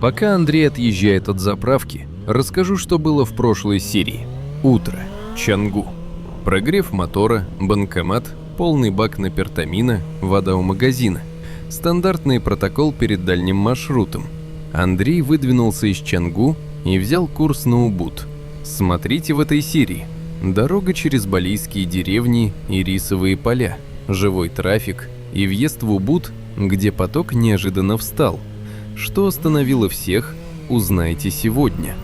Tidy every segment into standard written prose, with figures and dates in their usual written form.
Пока Андрей отъезжает от заправки, расскажу, что было в прошлой серии. Утро. Чангу. Прогрев мотора, банкомат, полный бак напертамина, вода у магазина. Стандартный протокол перед дальним маршрутом. Андрей выдвинулся из Чангу и взял курс на Убуд. Смотрите в этой серии. Дорога через балийские деревни и рисовые поля, живой трафик и въезд в Убуд, где поток неожиданно встал. Что остановило всех, узнаете сегодня.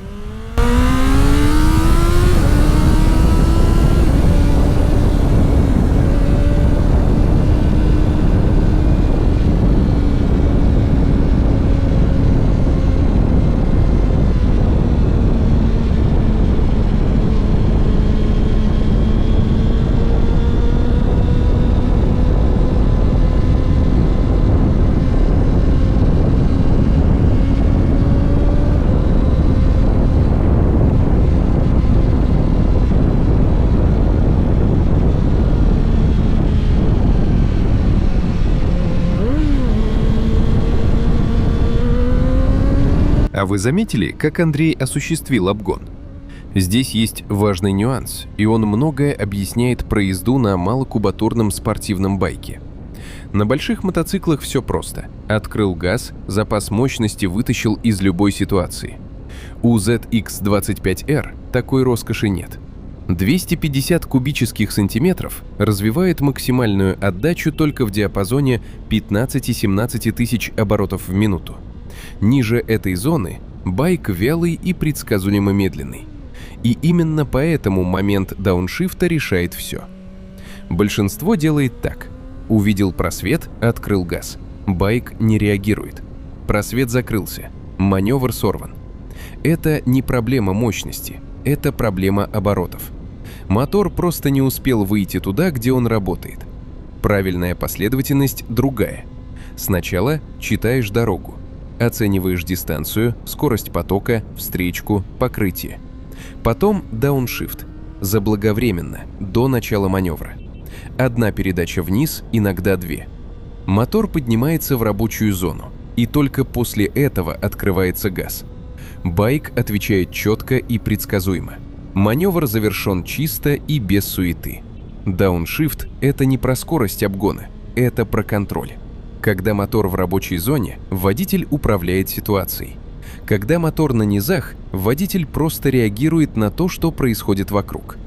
А вы заметили, как Андрей осуществил обгон? Здесь есть важный нюанс, и он многое объясняет про езду на малокубатурном спортивном байке. На больших мотоциклах все просто. Открыл газ, запас мощности вытащил из любой ситуации. У ZX25R такой роскоши нет. 250 кубических сантиметров развивает максимальную отдачу только в диапазоне 15-17 тысяч оборотов в минуту. Ниже этой зоны байк вялый и предсказуемо медленный. И именно поэтому момент дауншифта решает все. Большинство делает так. Увидел просвет, открыл газ. Байк не реагирует. Просвет закрылся. Маневр сорван. Это не проблема мощности, это проблема оборотов. Мотор просто не успел выйти туда, где он работает. Правильная последовательность другая. Сначала читаешь дорогу. Оцениваешь дистанцию, скорость потока, встречку, покрытие. Потом дауншифт. Заблаговременно, до начала маневра. Одна передача вниз, иногда две. Мотор поднимается в рабочую зону, и только после этого открывается газ. Байк отвечает четко и предсказуемо. Маневр завершен чисто и без суеты. Дауншифт – это не про скорость обгона, это про контроль. Когда мотор в рабочей зоне, водитель управляет ситуацией. Когда мотор на низах, водитель просто реагирует на то, что происходит вокруг.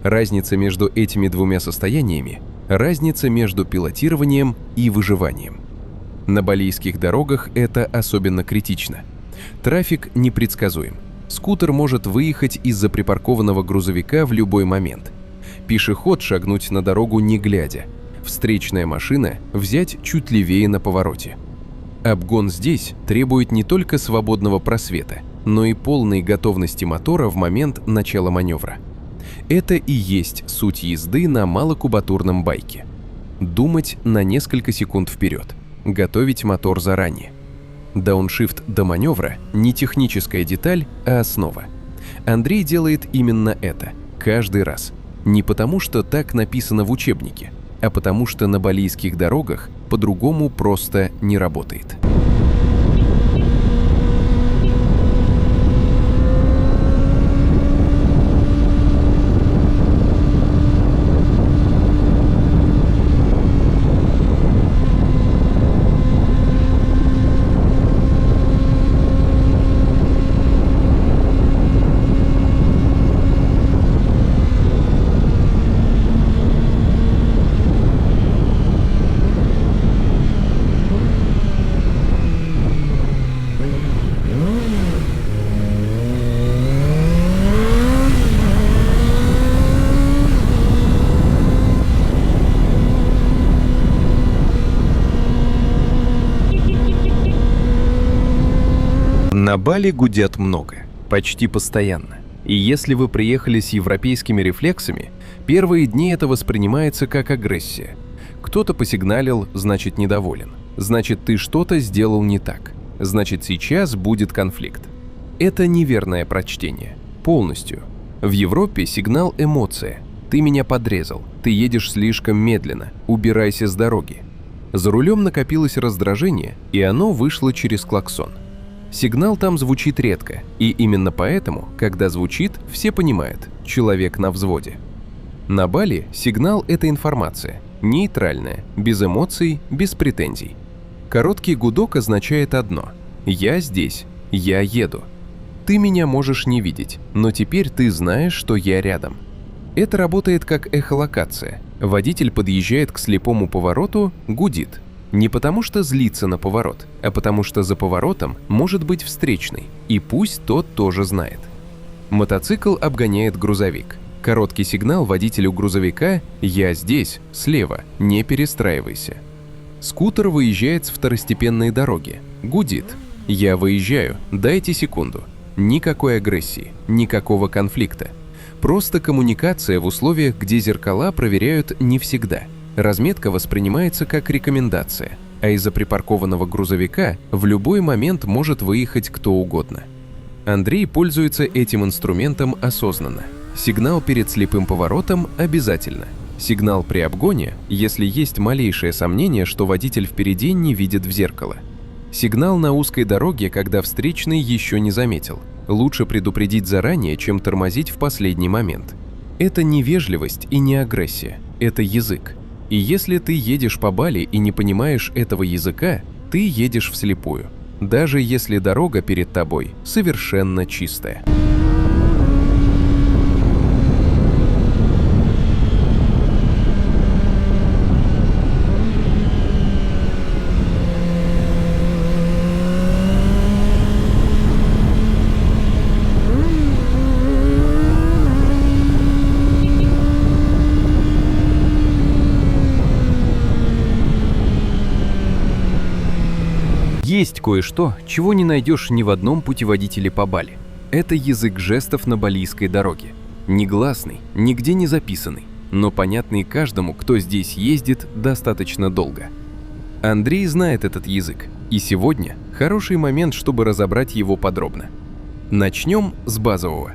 Разница между этими двумя состояниями – разница между пилотированием и выживанием. На балийских дорогах это особенно критично. Трафик непредсказуем. Скутер может выехать из-за припаркованного грузовика в любой момент. Пешеход шагнуть на дорогу не глядя. Встречная машина взять чуть левее на повороте. Обгон здесь требует не только свободного просвета, но и полной готовности мотора в момент начала маневра. Это и есть суть езды на малокубатурном байке. Думать на несколько секунд вперед, готовить мотор заранее. Дауншифт до маневра – не техническая деталь, а основа. Андрей делает именно это, каждый раз. Не потому, что так написано в учебнике, а потому что на балийских дорогах по-другому просто не работает. На Бали гудят много, почти постоянно. И если вы приехали с европейскими рефлексами, первые дни это воспринимается как агрессия. Кто-то посигналил, значит недоволен. Значит, ты что-то сделал не так. Значит, сейчас будет конфликт. Это неверное прочтение. Полностью. В Европе сигнал – эмоция. Ты меня подрезал, ты едешь слишком медленно, убирайся с дороги. За рулем накопилось раздражение, и оно вышло через клаксон. Сигнал там звучит редко, и именно поэтому, когда звучит, все понимают – человек на взводе. На Бали сигнал – это информация, нейтральная, без эмоций, без претензий. Короткий гудок означает одно – «Я здесь, я еду». Ты меня можешь не видеть, но теперь ты знаешь, что я рядом. Это работает как эхолокация. Водитель подъезжает к слепому повороту, гудит. Не потому что злится на поворот, а потому что за поворотом может быть встречный, и пусть тот тоже знает. Мотоцикл обгоняет грузовик. Короткий сигнал водителю грузовика «Я здесь, слева, не перестраивайся». Скутер выезжает с второстепенной дороги, гудит. «Я выезжаю, дайте секунду». Никакой агрессии, никакого конфликта. Просто коммуникация в условиях, где зеркала проверяют не всегда. Разметка воспринимается как рекомендация, а из-за припаркованного грузовика в любой момент может выехать кто угодно. Андрей пользуется этим инструментом осознанно. Сигнал перед слепым поворотом обязательно. Сигнал при обгоне, если есть малейшее сомнение, что водитель впереди не видит в зеркало. Сигнал на узкой дороге, когда встречный еще не заметил. Лучше предупредить заранее, чем тормозить в последний момент. Это не вежливость и не агрессия, это язык. И если ты едешь по Бали и не понимаешь этого языка, ты едешь вслепую, даже если дорога перед тобой совершенно чистая. Есть кое-что, чего не найдешь ни в одном путеводителе по Бали. Это язык жестов на балийской дороге. Негласный, нигде не записанный, но понятный каждому, кто здесь ездит достаточно долго. Андрей знает этот язык, и сегодня хороший момент, чтобы разобрать его подробно. Начнем с базового.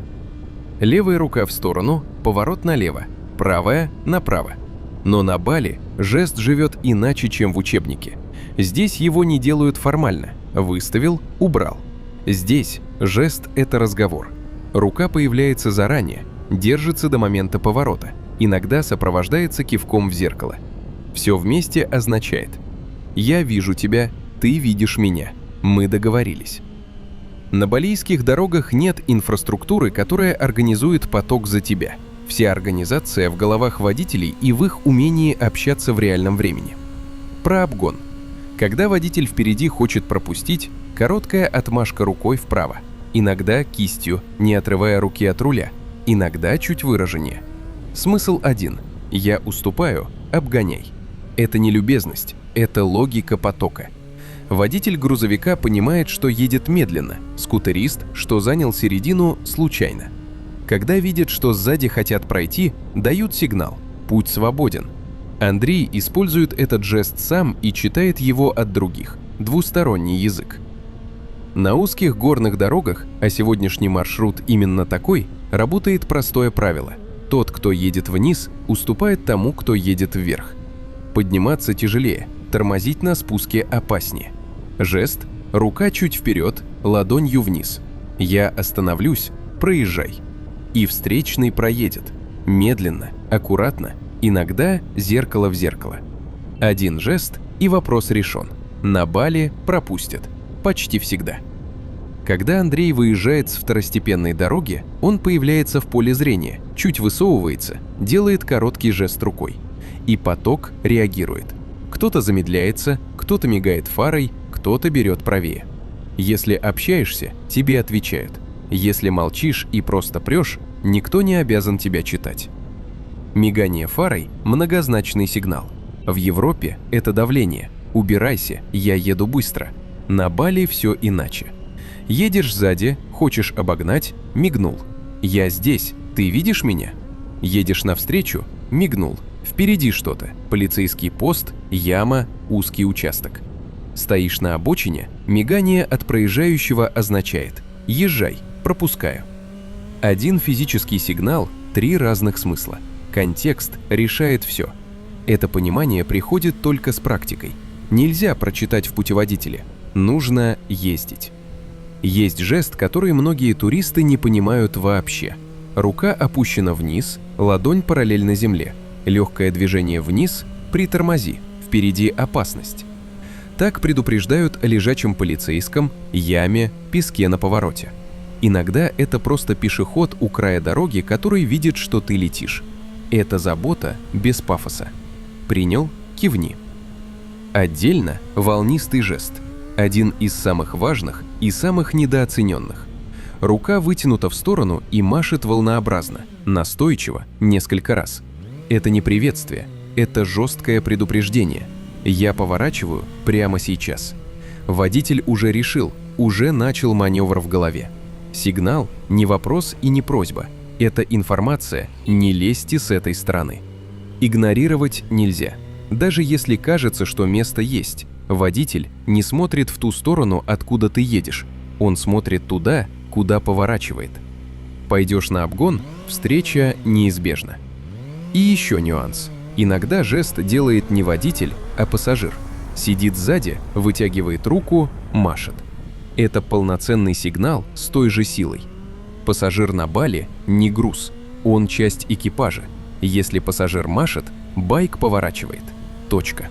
Левая рука в сторону, поворот налево, правая направо. Но на Бали жест живет иначе, чем в учебнике. Здесь его не делают формально. Выставил, убрал. Здесь жест – это разговор. Рука появляется заранее, держится до момента поворота, иногда сопровождается кивком в зеркало. Все вместе означает «Я вижу тебя, ты видишь меня, мы договорились». На балийских дорогах нет инфраструктуры, которая организует поток за тебя. Вся организация в головах водителей и в их умении общаться в реальном времени. Про обгон. Когда водитель впереди хочет пропустить, короткая отмашка рукой вправо, иногда кистью, не отрывая руки от руля, иногда чуть выраженнее. Смысл один – я уступаю, обгоняй. Это не любезность, это логика потока. Водитель грузовика понимает, что едет медленно, скутерист, что занял середину случайно. Когда видят, что сзади хотят пройти, дают сигнал «Путь свободен». Андрей использует этот жест сам и читает его от других, двусторонний язык. На узких горных дорогах, а сегодняшний маршрут именно такой, работает простое правило. Тот, кто едет вниз, уступает тому, кто едет вверх. Подниматься тяжелее, тормозить на спуске опаснее. Жест – рука чуть вперед, ладонью вниз. Я остановлюсь, проезжай. И встречный проедет. Медленно, аккуратно, иногда зеркало в зеркало. Один жест и вопрос решен. На Бали пропустят. Почти всегда. Когда Андрей выезжает с второстепенной дороги, он появляется в поле зрения, чуть высовывается, делает короткий жест рукой. И поток реагирует. Кто-то замедляется, кто-то мигает фарой, кто-то берет правее. Если общаешься, тебе отвечают. Если молчишь и просто прешь, никто не обязан тебя читать. Мигание фарой – многозначный сигнал. В Европе это давление. Убирайся, я еду быстро. На Бали все иначе. Едешь сзади, хочешь обогнать – мигнул. Я здесь, ты видишь меня? Едешь навстречу – мигнул. Впереди что-то – полицейский пост, яма, узкий участок. Стоишь на обочине – мигание от проезжающего означает «езжай, пропускаю». Один физический сигнал – 3 разных смысла. Контекст решает все. Это понимание приходит только с практикой. Нельзя прочитать в путеводителе. Нужно ездить. Есть жест, который многие туристы не понимают вообще. Рука опущена вниз, ладонь параллельно земле. Легкое движение вниз – притормози, впереди опасность. Так предупреждают о лежачем полицейском, яме, песке на повороте. Иногда это просто пешеход у края дороги, который видит, что ты летишь. Это забота без пафоса. Принял – кивни. Отдельно волнистый жест. Один из самых важных и самых недооцененных. Рука вытянута в сторону и машет волнообразно, настойчиво, несколько раз. Это не приветствие, это жесткое предупреждение. Я поворачиваю прямо сейчас. Водитель уже решил, уже начал маневр в голове. Сигнал – не вопрос и не просьба. Это информация, не лезьте с этой стороны. Игнорировать нельзя. Даже если кажется, что место есть, водитель не смотрит в ту сторону, откуда ты едешь. Он смотрит туда, куда поворачивает. Пойдешь на обгон – встреча неизбежна. И еще нюанс. Иногда жест делает не водитель, а пассажир. Сидит сзади, вытягивает руку, машет. Это полноценный сигнал с той же силой. Пассажир на Бали не груз, он часть экипажа. Если пассажир машет, байк поворачивает. Точка.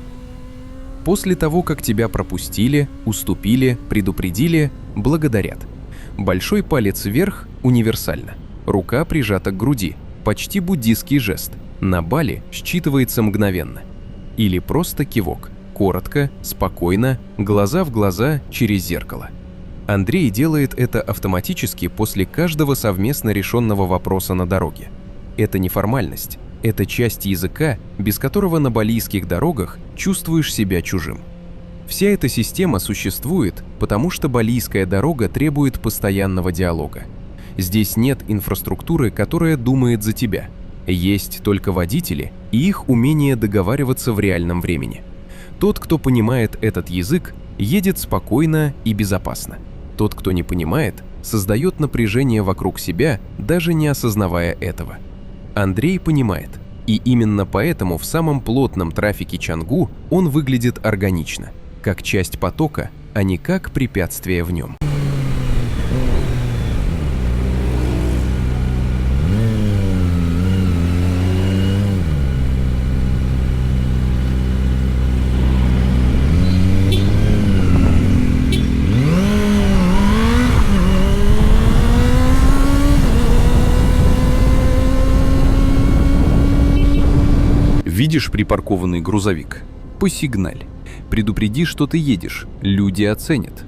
После того, как тебя пропустили, уступили, предупредили, благодарят. Большой палец вверх универсально. Рука прижата к груди, почти буддийский жест. На Бали считывается мгновенно. Или просто кивок, коротко, спокойно, глаза в глаза через зеркало. Андрей делает это автоматически после каждого совместно решенного вопроса на дороге. Это не формальность, это часть языка, без которого на балийских дорогах чувствуешь себя чужим. Вся эта система существует, потому что балийская дорога требует постоянного диалога. Здесь нет инфраструктуры, которая думает за тебя. Есть только водители и их умение договариваться в реальном времени. Тот, кто понимает этот язык, едет спокойно и безопасно. Тот, кто не понимает, создает напряжение вокруг себя, даже не осознавая этого. Андрей понимает, и именно поэтому в самом плотном трафике Чангу он выглядит органично, как часть потока, а не как препятствие в нем. Видишь припаркованный грузовик? Посигналь. Предупреди, что ты едешь. Люди оценят.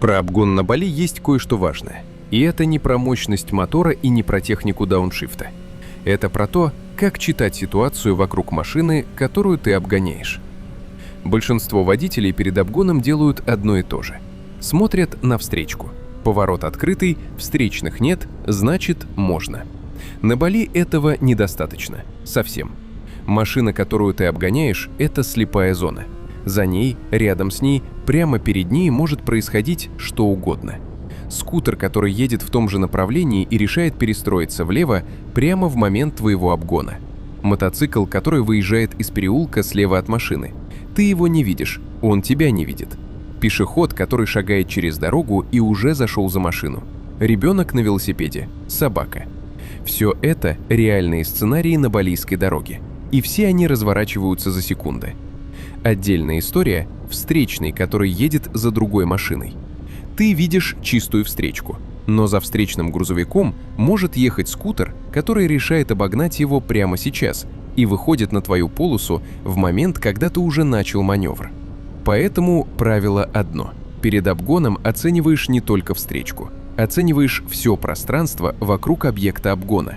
Про обгон на Бали есть кое-что важное. И это не про мощность мотора и не про технику дауншифта. Это про то, как читать ситуацию вокруг машины, которую ты обгоняешь. Большинство водителей перед обгоном делают одно и то же. Смотрят на встречку. Поворот открытый, встречных нет, значит можно. На Бали этого недостаточно. Совсем. Машина, которую ты обгоняешь, это слепая зона. За ней, рядом с ней, прямо перед ней может происходить что угодно. Скутер, который едет в том же направлении и решает перестроиться влево прямо в момент твоего обгона. Мотоцикл, который выезжает из переулка слева от машины. Ты его не видишь, он тебя не видит. Пешеход, который шагает через дорогу и уже зашел за машину. Ребенок на велосипеде, собака. Все это реальные сценарии на балийской дороге. И все они разворачиваются за секунды. Отдельная история – встречный, который едет за другой машиной. Ты видишь чистую встречку. Но за встречным грузовиком может ехать скутер, который решает обогнать его прямо сейчас и выходит на твою полосу в момент, когда ты уже начал маневр. Поэтому правило одно. Перед обгоном оцениваешь не только встречку, оцениваешь все пространство вокруг объекта обгона.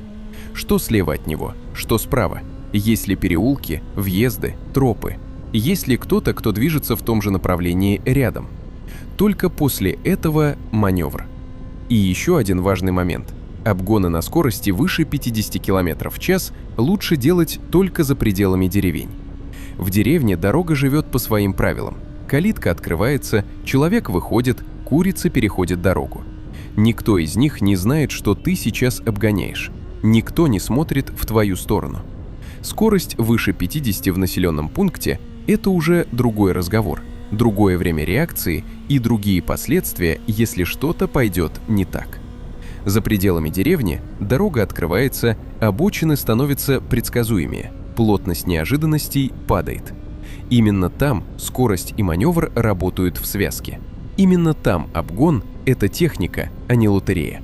Что слева от него, что справа, есть ли переулки, въезды, тропы, есть ли кто-то, кто движется в том же направлении рядом. Только после этого маневр. И еще один важный момент. Обгоны на скорости выше 50 км в час лучше делать только за пределами деревень. В деревне дорога живет по своим правилам. Калитка открывается, человек выходит, курица переходит дорогу. Никто из них не знает, что ты сейчас обгоняешь. Никто не смотрит в твою сторону. Скорость выше 50 в населенном пункте – это уже другой разговор, другое время реакции и другие последствия, если что-то пойдет не так. За пределами деревни дорога открывается, обочины становятся предсказуемее, плотность неожиданностей падает. Именно там скорость и маневр работают в связке. Именно там обгон – это техника, а не лотерея.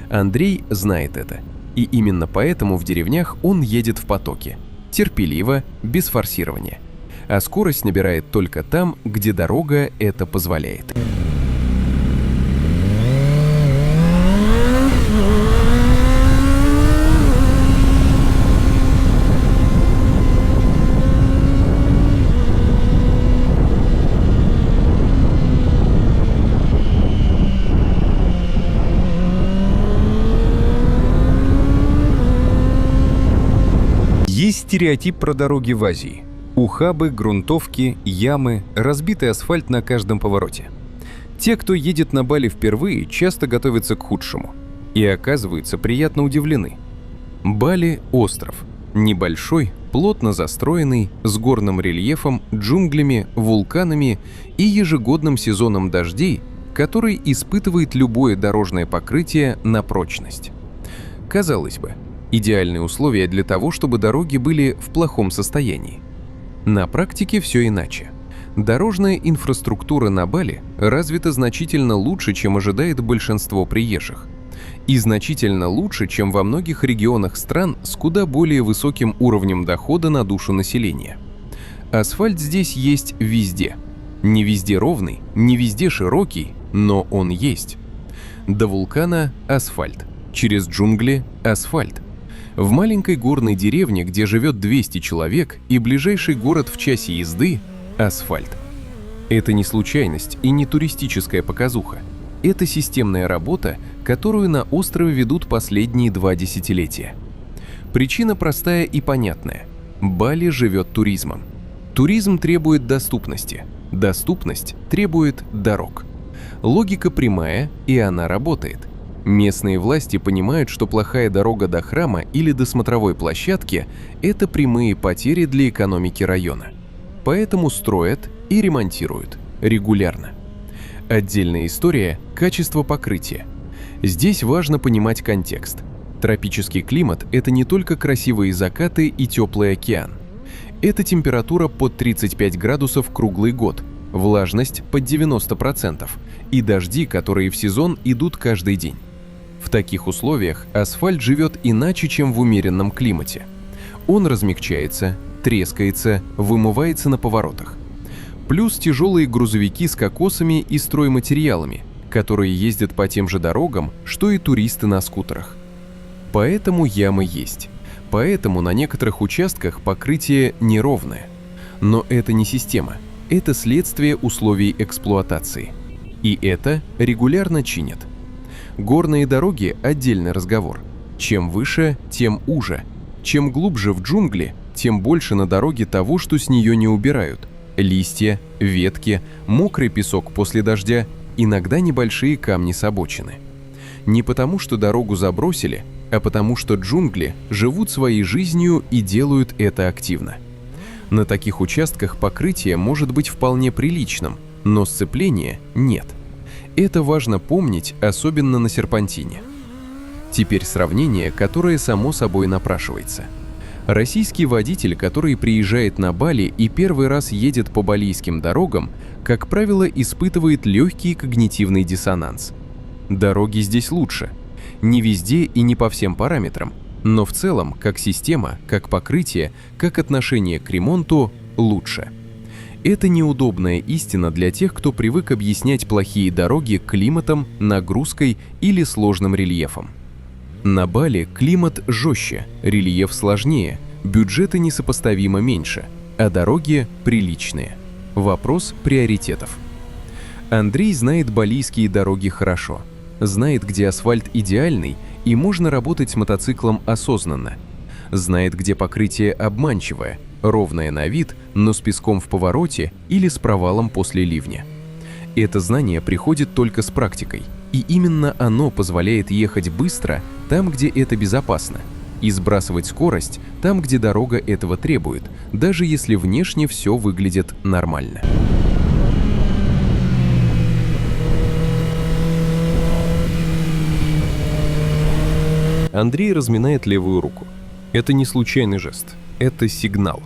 Андрей знает это. И именно поэтому в деревнях он едет в потоке. Терпеливо, без форсирования. А скорость набирает только там, где дорога это позволяет. Есть стереотип про дороги в Азии. Ухабы, грунтовки, ямы, разбитый асфальт на каждом повороте. Те, кто едет на Бали впервые, часто готовятся к худшему. И оказываются приятно удивлены. Бали – остров. Небольшой, плотно застроенный, с горным рельефом, джунглями, вулканами и ежегодным сезоном дождей, который испытывает любое дорожное покрытие на прочность. Казалось бы, идеальные условия для того, чтобы дороги были в плохом состоянии. На практике все иначе. Дорожная инфраструктура на Бали развита значительно лучше, чем ожидает большинство приезжих. И значительно лучше, чем во многих регионах стран с куда более высоким уровнем дохода на душу населения. Асфальт здесь есть везде. Не везде ровный, не везде широкий, но он есть. До вулкана – асфальт. Через джунгли – асфальт. В маленькой горной деревне, где живет 200 человек, и ближайший город в часе езды – асфальт. Это не случайность и не туристическая показуха. Это системная работа, которую на острове ведут последние 2 десятилетия. Причина простая и понятная. Бали живет туризмом. Туризм требует доступности. Доступность требует дорог. Логика прямая, и она работает. Местные власти понимают, что плохая дорога до храма или до смотровой площадки – это прямые потери для экономики района. Поэтому строят и ремонтируют регулярно. Отдельная история – качество покрытия. Здесь важно понимать контекст. Тропический климат – это не только красивые закаты и теплый океан. Это температура под 35 градусов круглый год, влажность под 90% и дожди, которые в сезон идут каждый день. В таких условиях асфальт живет иначе, чем в умеренном климате. Он размягчается, трескается, вымывается на поворотах. Плюс тяжелые грузовики с кокосами и стройматериалами, которые ездят по тем же дорогам, что и туристы на скутерах. Поэтому ямы есть. Поэтому на некоторых участках покрытие неровное. Но это не система, это следствие условий эксплуатации. И это регулярно чинят. Горные дороги – отдельный разговор. Чем выше, тем уже. Чем глубже в джунгли, тем больше на дороге того, что с нее не убирают. Листья, ветки, мокрый песок после дождя, иногда небольшие камни с обочины. Не потому, что дорогу забросили, а потому, что джунгли живут своей жизнью и делают это активно. На таких участках покрытие может быть вполне приличным, но сцепления нет. Это важно помнить, особенно на серпантине. Теперь сравнение, которое само собой напрашивается. Российский водитель, который приезжает на Бали и первый раз едет по балийским дорогам, как правило, испытывает легкий когнитивный диссонанс. дороги здесь лучше. Не везде и не по всем параметрам, но в целом, как система, как покрытие, как отношение к ремонту, лучше. Это неудобная истина для тех, кто привык объяснять плохие дороги климатом, нагрузкой или сложным рельефом. На Бали климат жестче, рельеф сложнее, бюджеты несопоставимо меньше, а дороги приличные. Вопрос приоритетов. Андрей знает балийские дороги хорошо. Знает, где асфальт идеальный и можно работать с мотоциклом осознанно. Знает, где покрытие обманчивое, ровное на вид, но с песком в повороте или с провалом после ливня. Это знание приходит только с практикой, и именно оно позволяет ехать быстро там, где это безопасно, и сбрасывать скорость там, где дорога этого требует, даже если внешне все выглядит нормально. Андрей разминает левую руку. Это не случайный жест, это сигнал.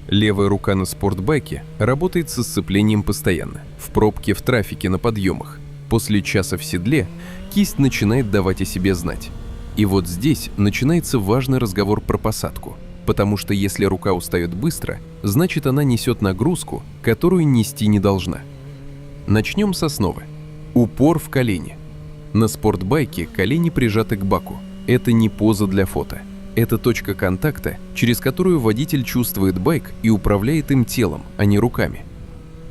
Левая рука на спортбайке работает со сцеплением постоянно, в пробке, в трафике, на подъемах. После часа в седле кисть начинает давать о себе знать. И вот здесь начинается важный разговор про посадку, потому что если рука устает быстро, значит она несет нагрузку, которую нести не должна. Начнем с основы. Упор в колени. На спортбайке колени прижаты к баку. Это не поза для фото. Это точка контакта, через которую водитель чувствует байк и управляет им телом, а не руками.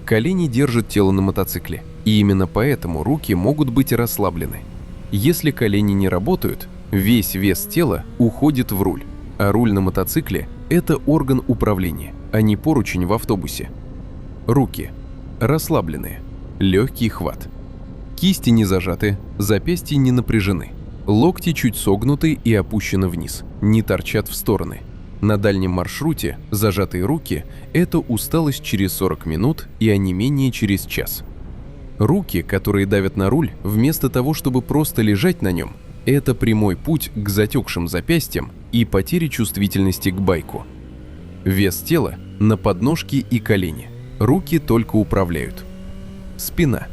Колени держат тело на мотоцикле, и именно поэтому руки могут быть расслаблены. Если колени не работают, весь вес тела уходит в руль, а руль на мотоцикле – это орган управления, а не поручень в автобусе. Руки расслабленные, легкий хват. Кисти не зажаты, запястья не напряжены. Локти чуть согнуты и опущены вниз, не торчат в стороны. На дальнем маршруте зажатые руки – это усталость через 40 минут и онемение через час. Руки, которые давят на руль, вместо того, чтобы просто лежать на нем, это прямой путь к затекшим запястьям и потере чувствительности к байку. Вес тела на подножке и колени. Руки только управляют. Спина.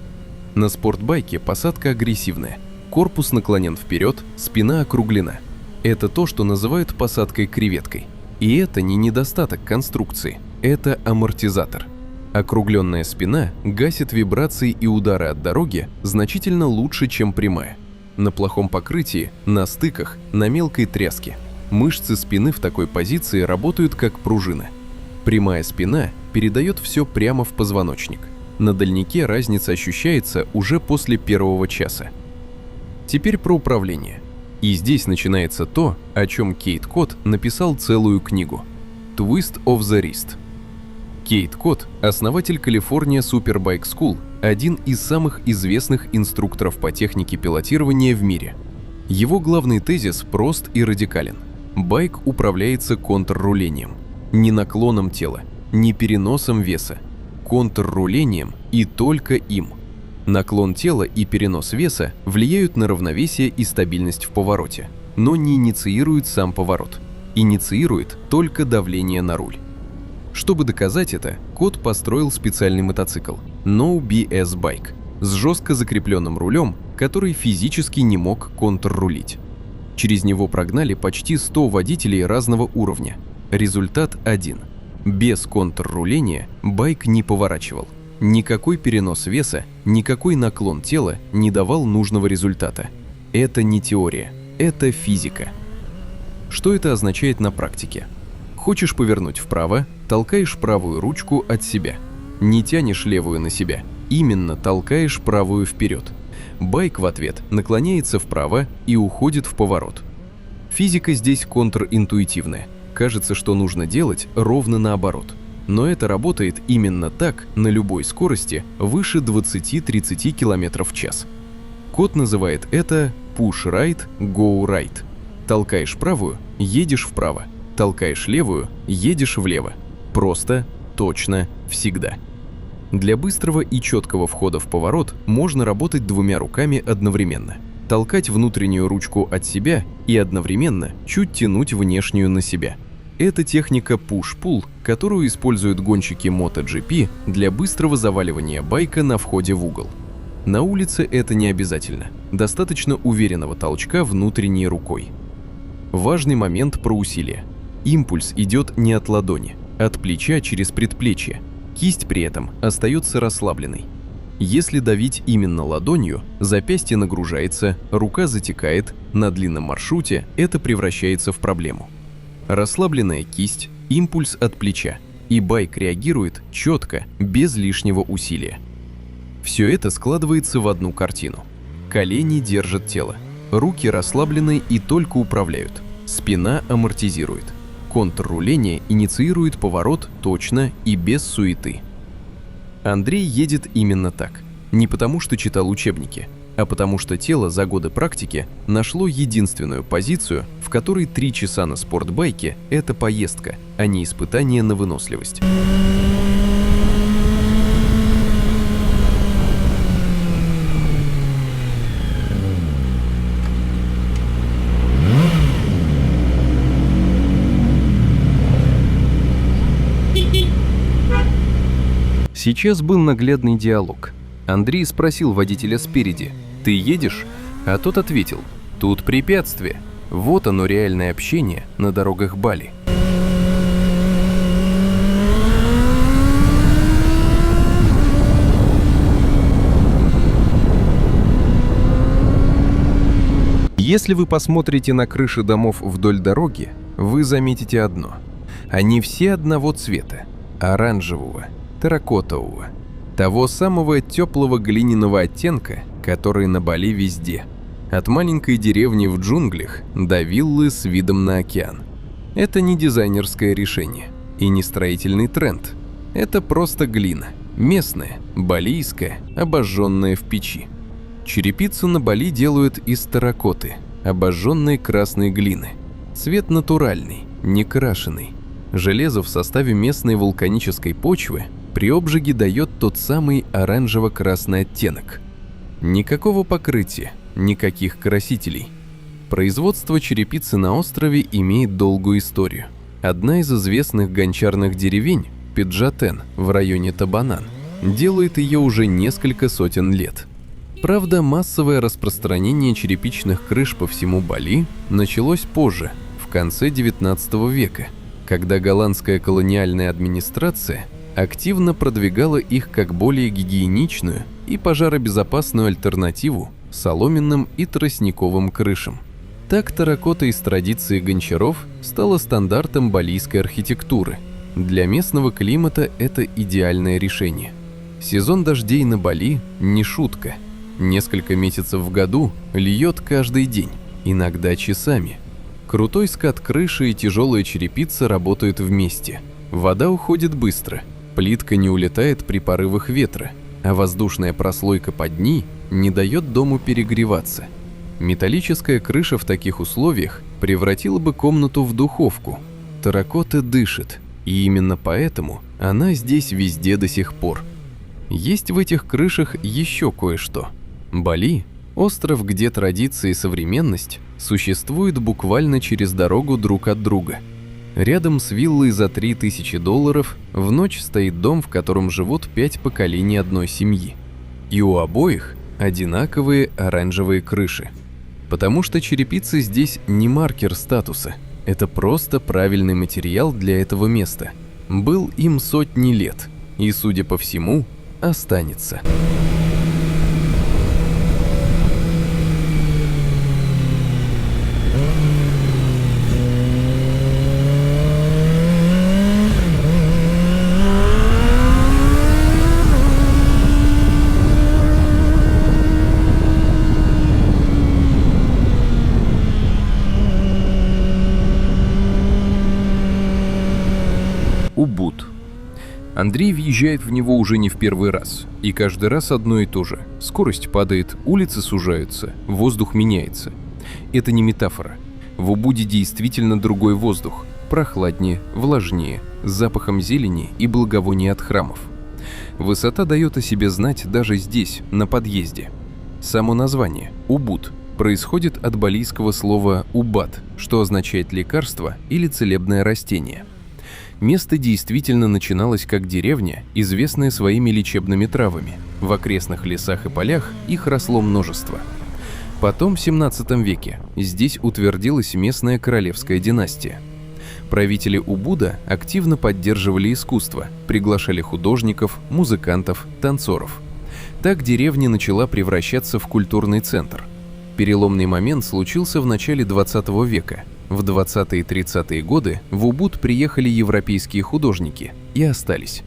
На спортбайке посадка агрессивная. Корпус наклонен вперед, спина округлена. Это то, что называют посадкой-креветкой. И это не недостаток конструкции, это амортизатор. Округленная спина гасит вибрации и удары от дороги значительно лучше, чем прямая. На плохом покрытии, на стыках, на мелкой тряске. Мышцы спины в такой позиции работают как пружина. Прямая спина передает все прямо в позвоночник. На дальнике разница ощущается уже после первого часа. Теперь про управление. И здесь начинается то, о чем Кейт Кот написал целую книгу «Twist of the Wrist». Кейт Кот – основатель California Superbike School, один из самых известных инструкторов по технике пилотирования в мире. Его главный тезис прост и радикален. Байк управляется контррулением. Не наклоном тела, не переносом веса. Контррулением и только им. Наклон тела и перенос веса влияют на равновесие и стабильность в повороте, но не инициируют сам поворот. Инициирует только давление на руль. Чтобы доказать это, Кот построил специальный мотоцикл No BS Bike с жестко закрепленным рулем, который физически не мог контррулить. Через него прогнали почти 100 водителей разного уровня. Результат один. Без контрруления байк не поворачивал. Никакой перенос веса, никакой наклон тела не давал нужного результата. Это не теория, это физика. Что это означает на практике? Хочешь повернуть вправо, толкаешь правую ручку от себя. Не тянешь левую на себя, именно толкаешь правую вперед. Байк в ответ наклоняется вправо и уходит в поворот. Физика здесь контринтуитивная. Кажется, что нужно делать ровно наоборот. Но это работает именно так на любой скорости выше 20-30 км в час. Кот называет это push right, go right. Толкаешь правую, едешь вправо. Толкаешь левую, едешь влево. Просто, точно, всегда. Для быстрого и четкого входа в поворот можно работать двумя руками одновременно. Толкать внутреннюю ручку от себя и одновременно чуть тянуть внешнюю на себя. Это техника push-pull, которую используют гонщики MotoGP для быстрого заваливания байка на входе в угол. На улице это не обязательно. Достаточно уверенного толчка внутренней рукой. Важный момент про усилие. Импульс идет не от ладони, от плеча через предплечье. Кисть при этом остается расслабленной. Если давить именно ладонью, запястье нагружается, рука затекает, на длинном маршруте это превращается в проблему. Расслабленная кисть, импульс от плеча, и байк реагирует четко, без лишнего усилия. Все это складывается в одну картину. Колени держат тело, руки расслаблены и только управляют, спина амортизирует. Контрруление инициирует поворот точно и без суеты. Андрей едет именно так. Не потому, что читал учебники, а потому что тело за годы практики нашло единственную позицию, в которой 3 часа на спортбайке – это поездка, а не испытание на выносливость. Сейчас был наглядный диалог. Андрей спросил водителя спереди: «Ты едешь?» А тот ответил: «Тут препятствие». Вот оно, реальное общение на дорогах Бали. Если вы посмотрите на крыши домов вдоль дороги, вы заметите одно. Они все одного цвета – оранжевого, терракотового, того самого теплого глиняного оттенка, который на Бали везде. От маленькой деревни в джунглях до виллы с видом на океан. Это не дизайнерское решение и не строительный тренд. Это просто глина, местная, балийская, обожженная в печи. Черепицу на Бали делают из терракоты, обожженной красной глины. Цвет натуральный, не крашеный. Железо в составе местной вулканической почвы при обжиге дает тот самый оранжево-красный оттенок. Никакого покрытия, никаких красителей. Производство черепицы на острове имеет долгую историю. Одна из известных гончарных деревень, Пиджатен, в районе Табанан, делает ее уже несколько сотен лет. Правда, массовое распространение черепичных крыш по всему Бали началось позже, в конце XIX века, когда голландская колониальная администрация активно продвигала их как более гигиеничную и пожаробезопасную альтернативу соломенным и тростниковым крышам. Так терракота из традиции гончаров стала стандартом балийской архитектуры. Для местного климата это идеальное решение. Сезон дождей на Бали не шутка. Несколько месяцев в году льет каждый день, иногда часами. Крутой скат крыши и тяжелая черепица работают вместе. Вода уходит быстро, плитка не улетает при порывах ветра, а воздушная прослойка под ней не дает дому перегреваться. Металлическая крыша в таких условиях превратила бы комнату в духовку. Терракота дышит, и именно поэтому она здесь везде до сих пор. Есть в этих крышах еще кое-что. Бали – остров, где традиция и современность существуют буквально через дорогу друг от друга. Рядом с виллой за $3000 в ночь стоит дом, в котором живут 5 поколений одной семьи. И у обоих одинаковые оранжевые крыши. Потому что черепица здесь не маркер статуса, это просто правильный материал для этого места. Был им сотни лет и, судя по всему, останется. Убуд. Андрей въезжает в него уже не в первый раз, и каждый раз одно и то же. Скорость падает, улицы сужаются, воздух меняется. Это не метафора. В Убуде действительно другой воздух, прохладнее, влажнее, с запахом зелени и благовония от храмов. Высота дает о себе знать даже здесь, на подъезде. Само название «Убуд» происходит от балийского слова «убат», что означает лекарство или целебное растение. Место действительно начиналось как деревня, известная своими лечебными травами. В окрестных лесах и полях их росло множество. Потом в 17 веке здесь утвердилась местная королевская династия. Правители Убуда активно поддерживали искусство, приглашали художников, музыкантов, танцоров. Так деревня начала превращаться в культурный центр. Переломный момент случился в начале 20 века. В 20-е и 30-е годы в Убуд приехали европейские художники и остались.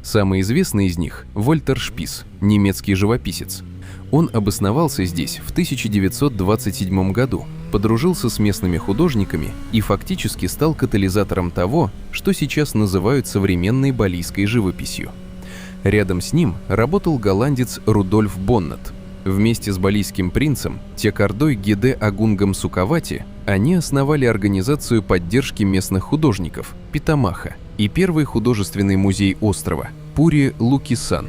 Самый известный из них – Вольтер Шпис, немецкий живописец. Он обосновался здесь в 1927 году, подружился с местными художниками и фактически стал катализатором того, что сейчас называют современной балийской живописью. Рядом с ним работал голландец Рудольф Боннет. Вместе с балийским принцем Текардой Гиде Агунгом Сукавати они основали организацию поддержки местных художников Питамаха и первый художественный музей острова Пури Лукисан.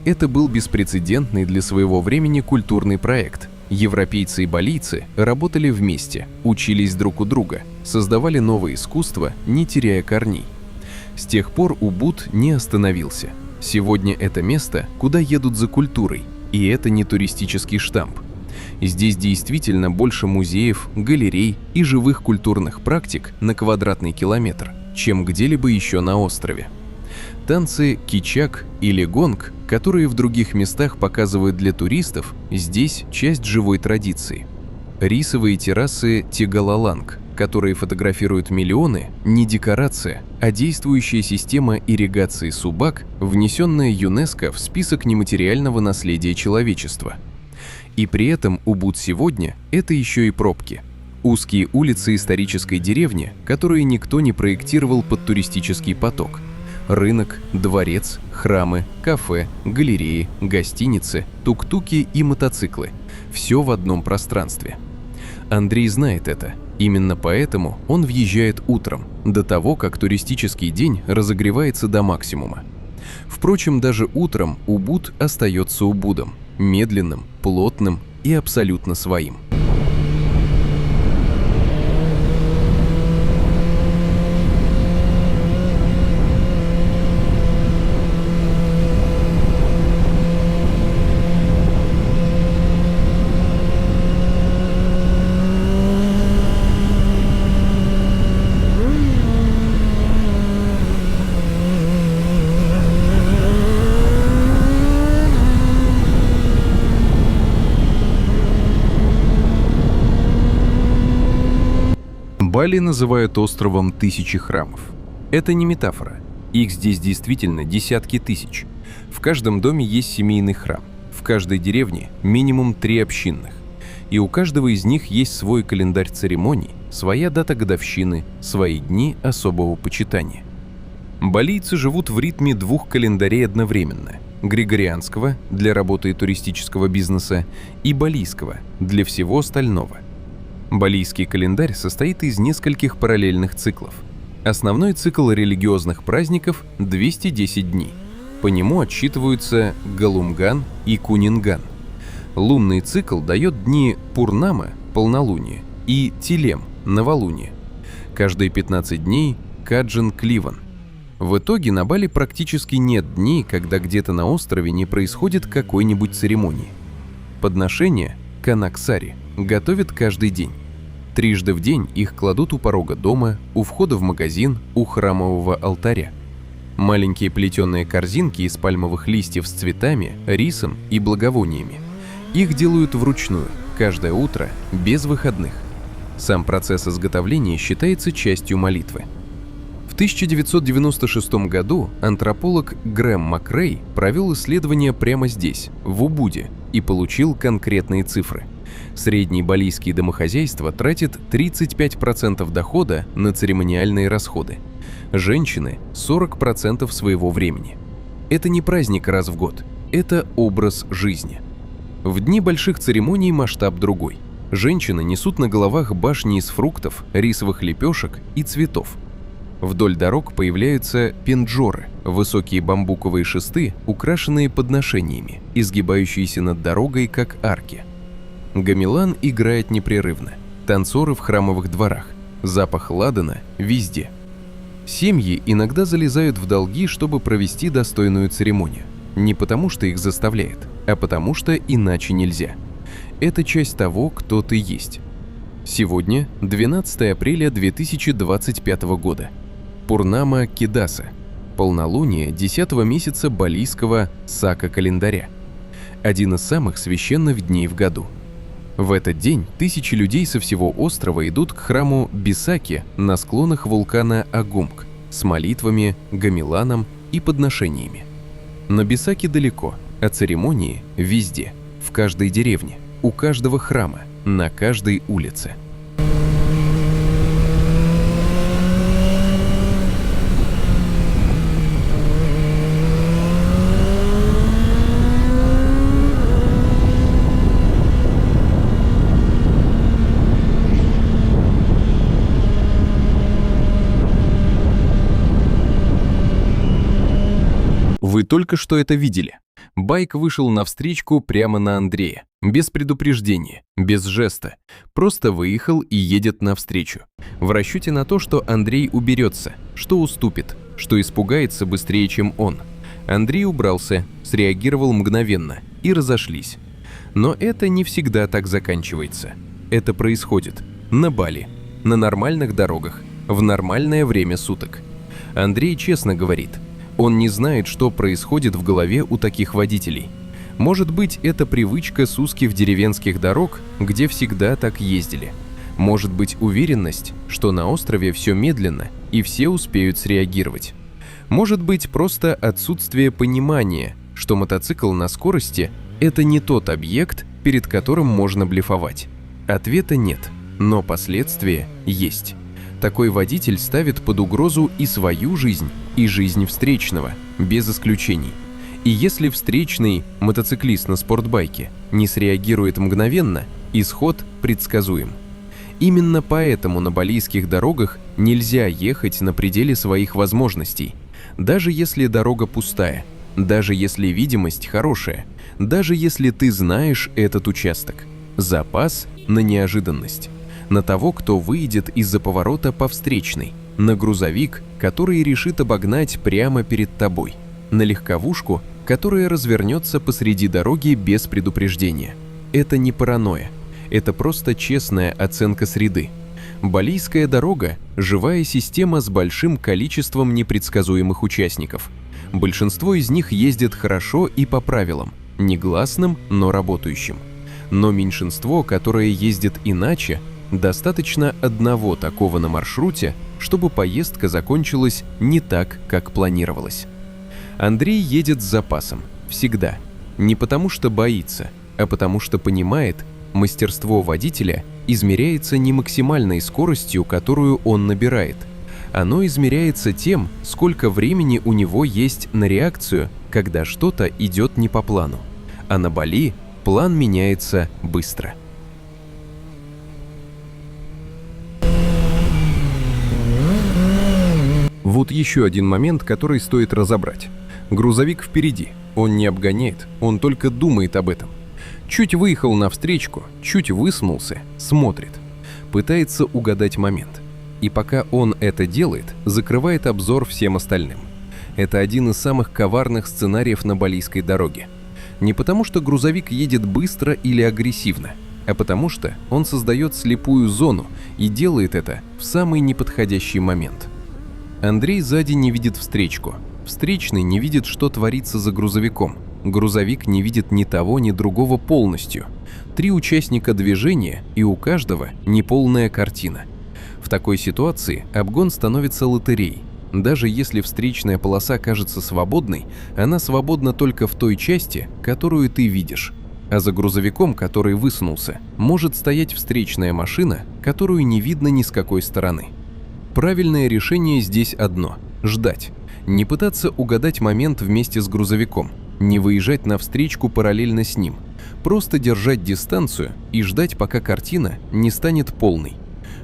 Это был беспрецедентный для своего времени культурный проект. Европейцы и балийцы работали вместе, учились друг у друга, создавали новое искусство, не теряя корней. С тех пор Убуд не остановился. Сегодня это место, куда едут за культурой, и это не туристический штамп. Здесь действительно больше музеев, галерей и живых культурных практик на квадратный километр, чем где-либо еще на острове. Танцы кичак или гонг, которые в других местах показывают для туристов, здесь часть живой традиции. Рисовые террасы Тигалаланг, которые фотографируют миллионы, не декорация, а действующая система ирригации Субак, внесенная ЮНЕСКО в список нематериального наследия человечества. И при этом Убуд сегодня – это еще и пробки. Узкие улицы исторической деревни, которые никто не проектировал под туристический поток. Рынок, дворец, храмы, кафе, галереи, гостиницы, тук-туки и мотоциклы – все в одном пространстве. Андрей знает это. Именно поэтому он въезжает утром, до того, как туристический день разогревается до максимума. Впрочем, даже утром Убуд остается Убудом – медленным, плотным и абсолютно своим. Бали называют островом тысячи храмов. Это не метафора. Их здесь действительно десятки тысяч. В каждом доме есть семейный храм. В каждой деревне минимум 3 общинных. И у каждого из них есть свой календарь церемоний, своя дата годовщины, свои дни особого почитания. Балийцы живут в ритме 2 календарей одновременно. Григорианского для работы и туристического бизнеса и балийского для всего остального. Балийский календарь состоит из нескольких параллельных циклов. Основной цикл религиозных праздников – 210 дней. По нему отсчитываются Галумган и Кунинган. Лунный цикл дает дни Пурнама – полнолуние и Тилем – новолуние. Каждые 15 дней – Каджан-Кливан. В итоге на Бали практически нет дней, когда где-то на острове не происходит какой-нибудь церемонии. Подношения – Канаксари – готовят каждый день. 3 раза в день их кладут у порога дома, у входа в магазин, у храмового алтаря. Маленькие плетеные корзинки из пальмовых листьев с цветами, рисом и благовониями. Их делают вручную, каждое утро, без выходных. Сам процесс изготовления считается частью молитвы. В 1996 году антрополог Грэм Макрей провел исследование прямо здесь, в Убуде, и получил конкретные цифры. Средние балийские домохозяйства тратят 35% дохода на церемониальные расходы. Женщины – 40% своего времени. Это не праздник раз в год, это образ жизни. В дни больших церемоний масштаб другой. Женщины несут на головах башни из фруктов, рисовых лепешек и цветов. Вдоль дорог появляются пенджоры – высокие бамбуковые шесты, украшенные подношениями, изгибающиеся над дорогой, как арки. Гамелан играет непрерывно. Танцоры в храмовых дворах. Запах ладана везде. Семьи иногда залезают в долги, чтобы провести достойную церемонию. Не потому, что их заставляет, а потому, что иначе нельзя. Это часть того, кто ты есть. Сегодня 12 апреля 2025 года. Пурнама Кедаса. Полнолуние 10-го месяца балийского Сака-календаря. Один из самых священных дней в году. В этот день тысячи людей со всего острова идут к храму Бисаки на склонах вулкана Агумг с молитвами, гамеланом и подношениями. Но Бисаки далеко, а церемонии везде, в каждой деревне, у каждого храма, на каждой улице. Вы только что это видели. Байк вышел навстречу прямо на Андрея, без предупреждения, без жеста, просто выехал и едет навстречу, в расчете на то, что Андрей уберется, что уступит, что испугается быстрее, чем он. Андрей убрался, среагировал мгновенно, и разошлись. Но это не всегда так заканчивается. Это происходит на Бали, на нормальных дорогах, в нормальное время суток. Андрей честно говорит, он не знает, что происходит в голове у таких водителей. Может быть, это привычка с узких деревенских дорог, где всегда так ездили. Может быть, уверенность, что на острове все медленно и все успеют среагировать. Может быть, просто отсутствие понимания, что мотоцикл на скорости – это не тот объект, перед которым можно блефовать. Ответа нет, но последствия есть. Такой водитель ставит под угрозу и свою жизнь, и жизнь встречного, без исключений. И если встречный мотоциклист на спортбайке не среагирует мгновенно, исход предсказуем. Именно поэтому на балийских дорогах нельзя ехать на пределе своих возможностей, даже если дорога пустая, даже если видимость хорошая, даже если ты знаешь этот участок. Запас на неожиданность. На того, кто выйдет из-за поворота по встречной, на грузовик, который решит обогнать прямо перед тобой, на легковушку, которая развернется посреди дороги без предупреждения. Это не паранойя, это просто честная оценка среды. Балийская дорога – живая система с большим количеством непредсказуемых участников. Большинство из них ездят хорошо и по правилам, негласным, но работающим. Но меньшинство, которое ездит иначе, достаточно одного такого на маршруте, чтобы поездка закончилась не так, как планировалось. Андрей едет с запасом, всегда. Не потому что боится, а потому что понимает, мастерство водителя измеряется не максимальной скоростью, которую он набирает. Оно измеряется тем, сколько времени у него есть на реакцию, когда что-то идет не по плану. А на Бали план меняется быстро. Вот еще один момент, который стоит разобрать. Грузовик впереди, он не обгоняет, он только думает об этом. Чуть выехал навстречку, чуть высунулся, смотрит, пытается угадать момент. И пока он это делает, закрывает обзор всем остальным. Это один из самых коварных сценариев на балийской дороге. Не потому что грузовик едет быстро или агрессивно, а потому что он создает слепую зону и делает это в самый неподходящий момент. Андрей сзади не видит встречку. Встречный не видит, что творится за грузовиком. Грузовик не видит ни того, ни другого полностью. 3 участника движения, и у каждого неполная картина. В такой ситуации обгон становится лотереей. Даже если встречная полоса кажется свободной, она свободна только в той части, которую ты видишь. А за грузовиком, который высунулся, может стоять встречная машина, которую не видно ни с какой стороны. Правильное решение здесь одно – ждать. Не пытаться угадать момент вместе с грузовиком, не выезжать навстречку параллельно с ним. Просто держать дистанцию и ждать, пока картина не станет полной.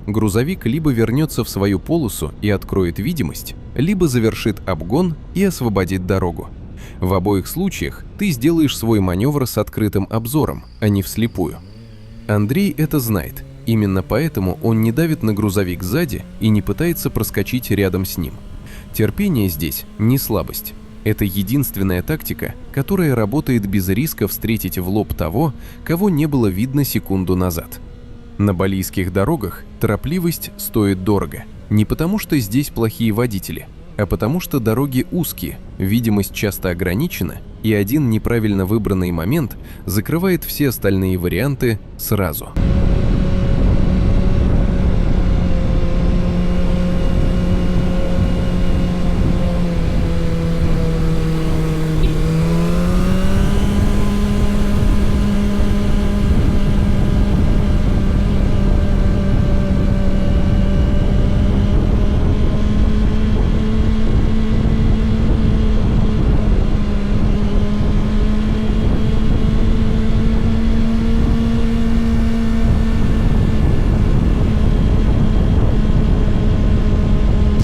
Грузовик либо вернется в свою полосу и откроет видимость, либо завершит обгон и освободит дорогу. В обоих случаях ты сделаешь свой маневр с открытым обзором, а не вслепую. Андрей это знает. Именно поэтому он не давит на грузовик сзади и не пытается проскочить рядом с ним. Терпение здесь не слабость. Это единственная тактика, которая работает без риска встретить в лоб того, кого не было видно секунду назад. На балийских дорогах торопливость стоит дорого. Не потому, что здесь плохие водители, а потому что дороги узкие, видимость часто ограничена, и один неправильно выбранный момент закрывает все остальные варианты сразу.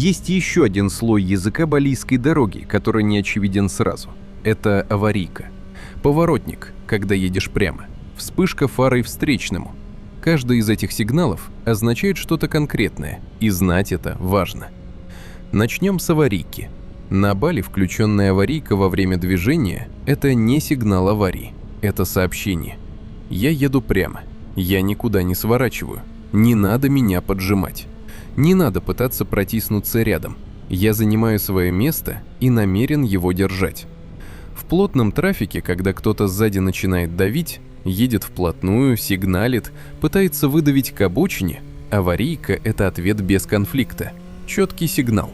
Есть еще один слой языка балийской дороги, который не очевиден сразу. Это аварийка. Поворотник, когда едешь прямо. Вспышка фарой встречному. Каждый из этих сигналов означает что-то конкретное, и знать это важно. Начнем с аварийки. На Бали включенная аварийка во время движения – это не сигнал аварии, это сообщение. Я еду прямо, я никуда не сворачиваю, не надо меня поджимать. Не надо пытаться протиснуться рядом. Я занимаю свое место и намерен его держать. В плотном трафике, когда кто-то сзади начинает давить, едет вплотную, сигналит, пытается выдавить к обочине, аварийка – это ответ без конфликта. Четкий сигнал.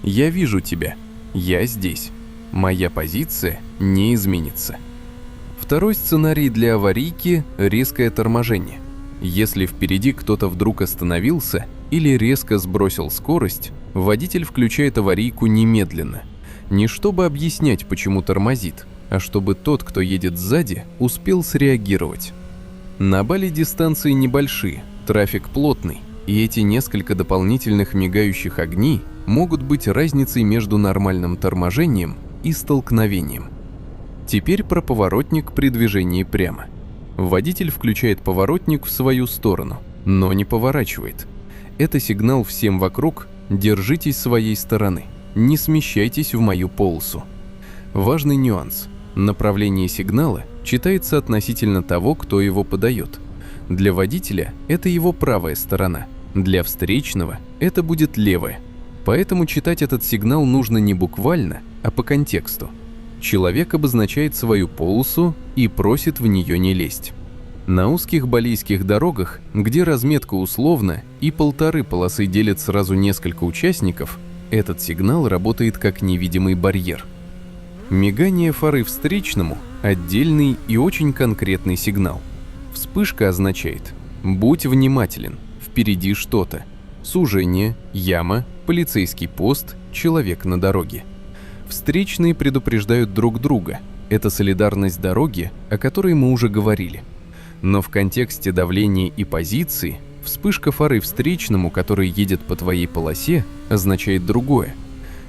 Я вижу тебя. Я здесь. Моя позиция не изменится. Второй сценарий для аварийки – резкое торможение. Если впереди кто-то вдруг остановился или резко сбросил скорость, водитель включает аварийку немедленно. Не чтобы объяснять, почему тормозит, а чтобы тот, кто едет сзади, успел среагировать. На Бали дистанции небольшие, трафик плотный, и эти несколько дополнительных мигающих огней могут быть разницей между нормальным торможением и столкновением. Теперь про поворотник при движении прямо. Водитель включает поворотник в свою сторону, но не поворачивает. Это сигнал всем вокруг: держитесь своей стороны, не смещайтесь в мою полосу. Важный нюанс. Направление сигнала читается относительно того, кто его подает. Для водителя это его правая сторона, для встречного это будет левая. Поэтому читать этот сигнал нужно не буквально, а по контексту. Человек обозначает свою полосу и просит в нее не лезть. На узких балийских дорогах, где разметка условна и полторы полосы делят сразу несколько участников, этот сигнал работает как невидимый барьер. Мигание фары встречному – отдельный и очень конкретный сигнал. Вспышка означает «будь внимателен, впереди что-то». Сужение, яма, полицейский пост, человек на дороге. Встречные предупреждают друг друга. Это солидарность дороги, о которой мы уже говорили. Но в контексте давления и позиции вспышка фары встречному, который едет по твоей полосе, означает другое.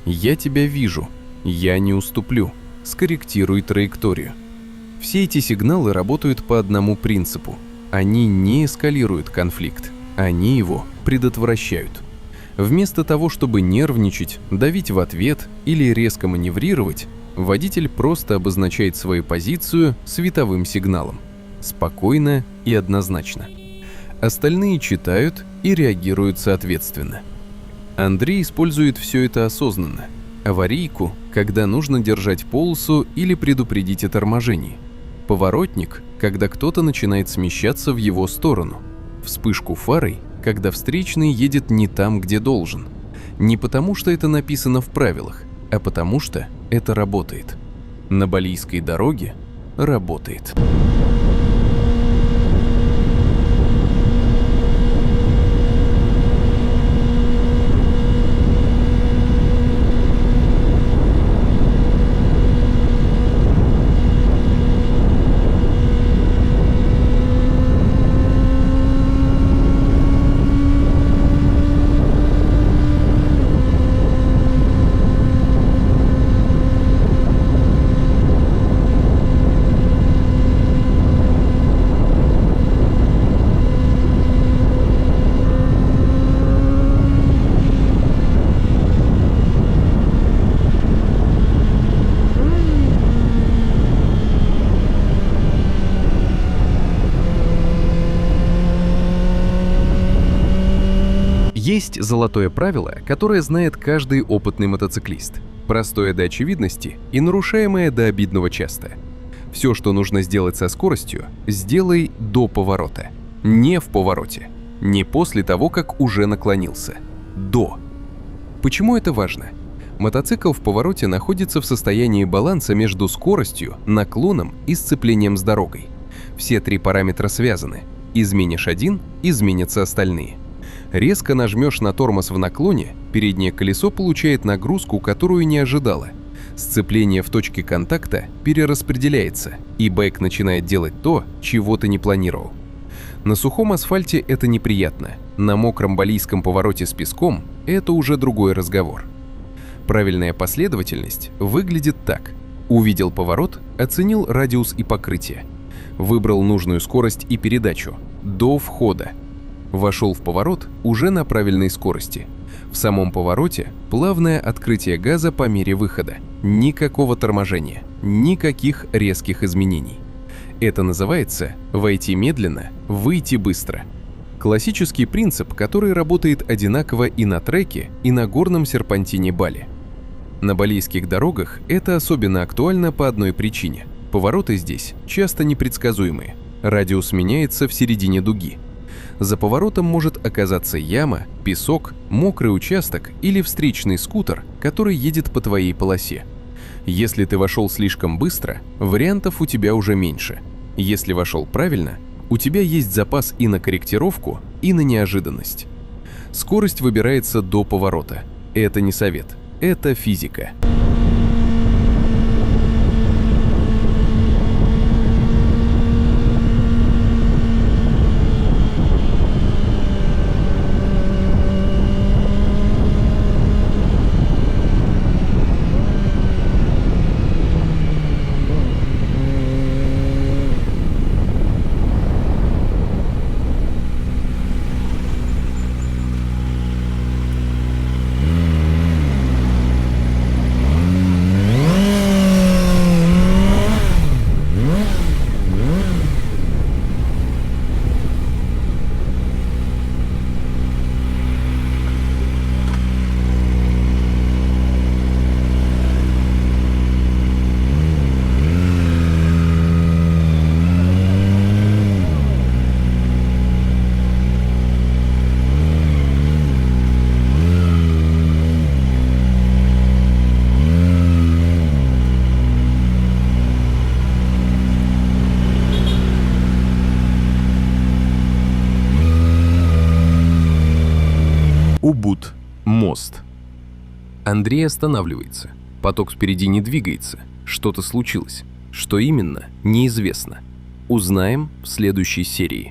Я тебя вижу, я не уступлю, скорректируй траекторию. Все эти сигналы работают по одному принципу. Они не эскалируют конфликт, они его предотвращают. Вместо того, чтобы нервничать, давить в ответ или резко маневрировать, водитель просто обозначает свою позицию световым сигналом. Спокойно и однозначно. Остальные читают и реагируют соответственно. Андрей использует все это осознанно. Аварийку, когда нужно держать полосу или предупредить о торможении. Поворотник, когда кто-то начинает смещаться в его сторону. Вспышку фарой, когда встречный едет не там, где должен. Не потому, что это написано в правилах, а потому, что это работает. На балийской дороге работает. Есть золотое правило, которое знает каждый опытный мотоциклист. Простое до очевидности и нарушаемое до обидного часто. Все, что нужно сделать со скоростью, сделай до поворота. Не в повороте. Не после того, как уже наклонился. До. Почему это важно? Мотоцикл в повороте находится в состоянии баланса между скоростью, наклоном и сцеплением с дорогой. Все три параметра связаны. Изменишь один, изменятся остальные. Резко нажмешь на тормоз в наклоне, переднее колесо получает нагрузку, которую не ожидало. Сцепление в точке контакта перераспределяется, и байк начинает делать то, чего ты не планировал. На сухом асфальте это неприятно, на мокром балийском повороте с песком это уже другой разговор. Правильная последовательность выглядит так. Увидел поворот, оценил радиус и покрытие. Выбрал нужную скорость и передачу. До входа. Вошел в поворот уже на правильной скорости. В самом повороте плавное открытие газа по мере выхода. Никакого торможения, никаких резких изменений. Это называется «войти медленно, выйти быстро». Классический принцип, который работает одинаково и на треке, и на горном серпантине Бали. На балийских дорогах это особенно актуально по одной причине. Повороты здесь часто непредсказуемые. Радиус меняется в середине дуги. За поворотом может оказаться яма, песок, мокрый участок или встречный скутер, который едет по твоей полосе. Если ты вошел слишком быстро, вариантов у тебя уже меньше. Если вошел правильно, у тебя есть запас и на корректировку, и на неожиданность. Скорость выбирается до поворота. Это не совет, это физика. Убуд. Мост. Андрей останавливается. Поток впереди не двигается. Что-то случилось. Что именно, неизвестно. Узнаем в следующей серии.